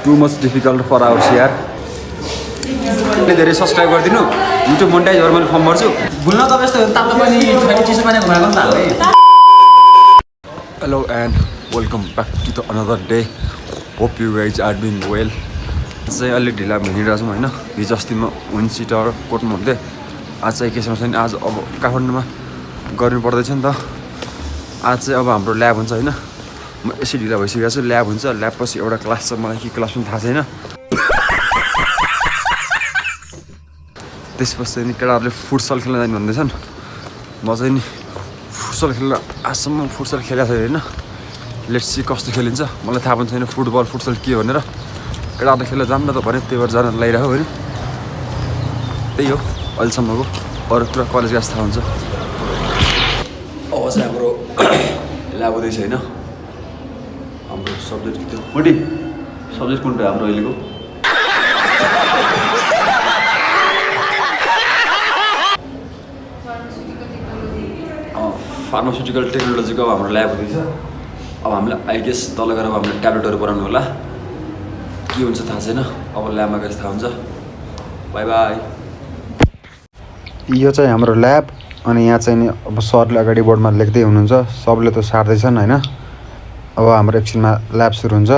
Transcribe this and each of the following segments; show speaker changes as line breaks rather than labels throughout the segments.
To much difficult for ours यार। धेरै subscribe गरिदिनु, युट्युब मोनेटाइज गरेर मैले फर्म भर्छु।
भुल्न त यस्तो तातो पानी छैन चिसो पानी घुमाएको नि त हालै।
Hello and welcome back to the another day. Hope you guys are doing well. चाहिँ अलिक ढिला हिँडिरहेको छौँ होइन। हिजो अस्ति म विन्ड सिटर कोर्टमा हुन्थेँ। आज चाहिँ के समस्या नि, आज अब काठमाडौँमा गर्नु पर्दैछ नि त। आज चाहिँ अब हाम्रो ल्याब हुन्छ होइन। म यसै ढिला भइसकेको छु। ल्याब हुन्छ, ल्याब पछि एउटा क्लास छ, मलाई के क्लास पनि थाहा छैन। त्यसपछि नि केटाहरूले फुटसल खेल्न जाने भन्दैछन्। म चाहिँ नि फुटसल खेल्न आजसम्म फुटसल खेलेको छैन होइन। लेट्स सी कस्तो खेलिन्छ, मलाई थाहा पनि छैन फुटबल फुटसल के भनेर। केटाहरूले खेल्न जाऊँ न त भने त्यही भएर जान लागिरहेको होइन। त्यही हो अहिलेसम्मको, अरू कुरा कलेज गएको थाहा हुन्छ। अब चाहिँ हाम्रो ल्याब हुँदैछ होइन। हाम्रो सब्जेक्ट त्यो मोटी सब्जेक्ट कुन हाम्रो अहिलेको फार्मास्युटिकल टेक्नोलोजीको अब हाम्रो ल्याब हुँदैछ। अब हामीलाई आई गेस तल गएर अब हामीले ट्याब्लेटहरू बनाउनु होला। के हुन्छ थाहा छैन, अब ल्याबमा गएपछि थाहा हुन्छ। By by. यो चाहिँ हाम्रो ल्याब अनि यहाँ चाहिँ नि अब सरले अगाडि बोर्डमा लेख्दै हुनुहुन्छ। सबले त सार्दैछन् होइन। अब हाम्रो एकछिनमा ल्याब सुरु हुन्छ।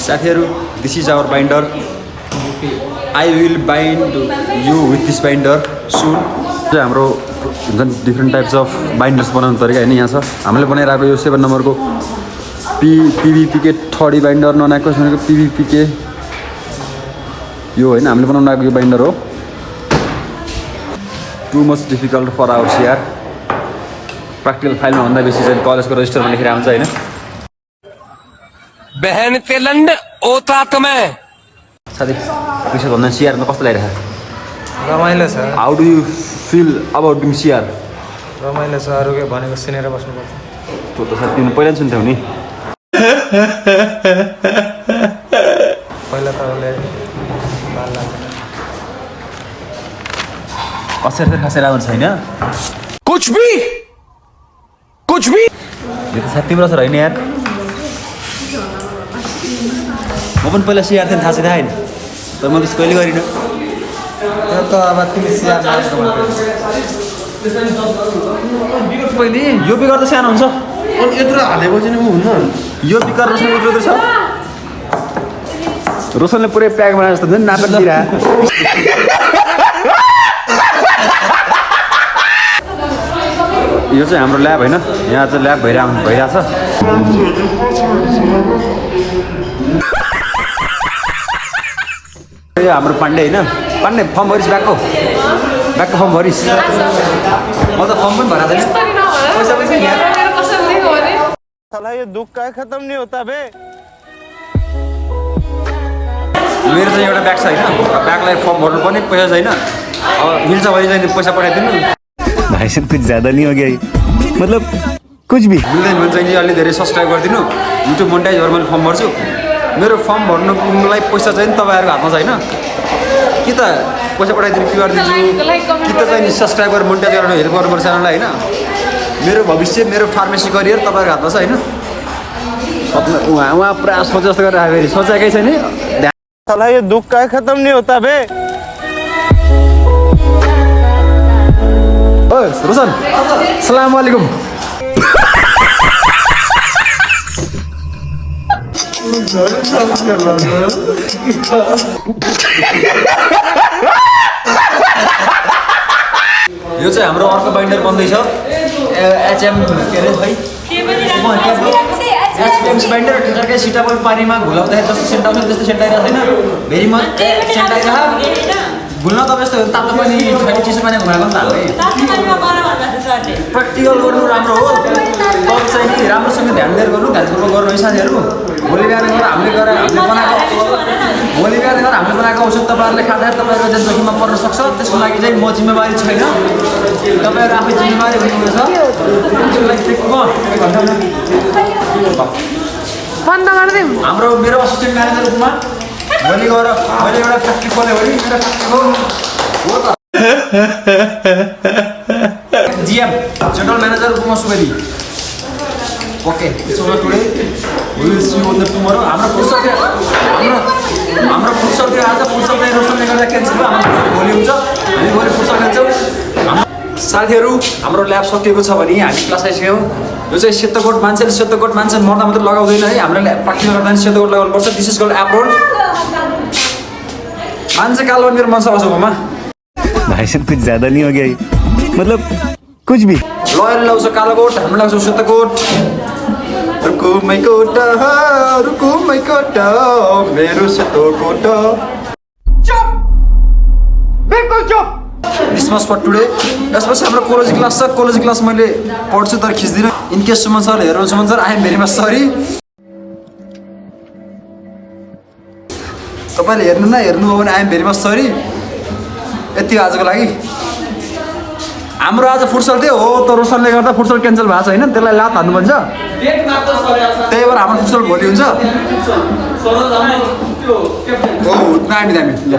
साथीहरू, this is our binder. I will bind you with this binder सुन। चाहिँ हाम्रो हुन्छ नि डिफ्रेन्ट टाइप्स अफ बाइन्डर्स बनाउने तरिका होइन। यहाँ छ हामीले बनाइरहेको यो 7 नम्बरको पिभिपीके थर्डी बाइन्डर, ननाएको भनेको पिभिपीके यो होइन। हामीले बनाउनु आएको यो बाइन्डर हो। Too much difficult for ours यार। प्र्याक्टिकल फाइलमा भन्दा बेसी चाहिँ कलेजको रजिस्टरमा लेखेर आउँछ होइन।
बहन के लंड औतात में
साथी विशेष भन्दा सिआरमा कस्तो लागिरहेको
रमाइलो छ।
How do you feel about doing CR?
रमाइलो छ, अरू के भनेको सुनेर बस्नुपर्छ।
त्यो त साथी तिमी पहिला पनि सुन्थ्यौ नि।
पहिला त उसले बाल लाग्दैन।
अक्षर खासै राम्रो छैन।
कुछ भी
यो त साथी तिम्रो असर होइन यार। म पनि पहिला सिआर थिएँ थाहा छैन होइन, तर म त्यस्तो कहिले गरिनँ।
त्यो त अब तिमी सिआर मान्छे
पहिले यो बिगर त सानो हुन्छ।
यत्रो हालेपछि नि ऊ हुन्न।
यो बिगर रोशन यत्रो छ। रोशनले पुरै प्याक बनाएर जस्तो हुन्छ नि, नापेर दिइरह। यो चाहिँ हाम्रो ल्याब होइन। यहाँ चाहिँ ल्याब भइरहेछ। यो हाम्रो पाण्डे होइन। पाण्डे फर्म भरिस ब्याकको फर्म भरिस। म त फर्म पनि भरा छैन, पैसा पनि छैन।
साला यो दुख का खत्म नहीं होता बे।
मेरो चाहिँ एउटा ब्याग छ होइन। ब्यागलाई फर्म भर्नुपर्ने पैसा छैन। अब मिल्छ भने चाहिँ पैसा पठाइदिनु।
भाई साहब कुछ ज़्यादा नहीं हो गया? मतलब कुछ भी
मिल्दैन भने चाहिँ अलि धेरै सब्सक्राइब गरिदिनु, युट्युब मोनेटाइज गरेर मैले फर्म भर्छु। मेरो फर्म भर्नुलाई पैसा चाहिँ तपाईँहरूको हातमा छैन। कि त पैसा पठाइदिनु, क्युआर दिन्छु, कि त चाहिँ सब्सक्राइब गरेर मोनेटाइज गरेर हेल्प गर्नुपर्छ च्यानललाई होइन। मेरो भविष्य, मेरो फार्मेसी करियर तपाईँहरूको हातमा छ होइन। उहाँ पुरा सोचे जस्तो गरेर आयो। फेरि सोचेकै छैन।
साला यो दुख का खत्म नहीं होता बे।
ओ रोशन, सलाम वालेकुम। यो चाहिँ हाम्रो अर्को बाइन्डर बन्दैछ। एचएम के अरे भाइ बाइन्डर ठिकै सिटाबल पानीमा घुलाउँदाखेरि जस्तो सेन्ट आउँछ त्यस्तो सेन्ट आइरहेको छैन। भेरी मच सेन्ट आइरहेको। भुल्न त यस्तो तातो पानी छैन चिसो पानी घुमाएको नि त हालै।
प्र्याक्टिकल गर्नु राम्रो हो तर चाहिँ नि राम्रोसँग ध्यान दिएर गर्नु ध्यानपूर्वक गर्नु है साथीहरू भोलि बिहान गएर हामीले बनाएको औषध तपाईँहरूले खाँदा तपाईँहरूको चाहिँ जोखिममा पर्न सक्छ त्यसको लागि चाहिँ म जिम्मेवारी छैन तपाईँहरू आफै जिम्मेवारी हुनुहुनेछ त्यसको लागि
बन्द गरिदिउँ
हाम्रो मेरो असिस्टेन्ट म्यानेजर रूपमा भोलि गएर मैले एउटा फ्याक्ट्री खोल्यो भने मेरो फ्याक्ट्रीको हो त जिएम जनरल म्यानेजर रूपमा Subedi okay so today we will see you the tomorrow हाम्रो फुर्सद आज फुर्सद नै रोशनले गर्दा क्यान्सल भयो हाम्रो भोलि हुन्छ हामी भोलि फुर्सद लिन्छौँ साथीहरू हाम्रो ल्याब सकिएको छ भने हामी क्लास आइसक्यौँ यो चाहिँ सेतो कोट मान्छे मर्दा मात्रै लगाउँदैन है हाम्रो ल्याब प्र्याक्टिकल गर्दा सेतो कोट लगाउनुपर्छ दिस इज कल्ड एप्रोन मान्छे कालो मेरो मन छ घरमा
भाई साहब कुछ ज्यादा नहीं हो गया ये? मतलब कुछ भी
लयर लाउँछ कालो कोट हाम्रो लाउँछ सेतो कोट रुकुमै कोट मेरो सेतो कोट
बिल्कुल चुप
क्रिसमस फर टुडे यसपछि हाम्रो कोलोजी क्लास छ कोलोजी क्लास मैले पढ्छु तर खिच्दिनँ इनकेस सुमन सर हेर्नु Suman sir I am very much sorry तपाईँले हेर्नुभयो भने I am very much sorry यति आजको लागि हाम्रो आज फुर्सद थियो हो त रोशनले गर्दा फुर्सद क्यान्सल भएको छ होइन त्यसलाई लात हान्नु भन्छ त्यही भएर हाम्रो फुर्सद भोलि हुन्छ हो दामी दामी ल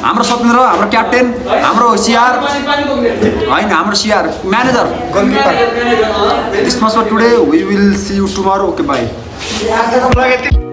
हाम्रो सत्येन्द्र हाम्रो क्याप्टेन हाम्रो सिआर होइन हाम्रो CR manager goalkeeper this much for today we will see you tomorrow okay by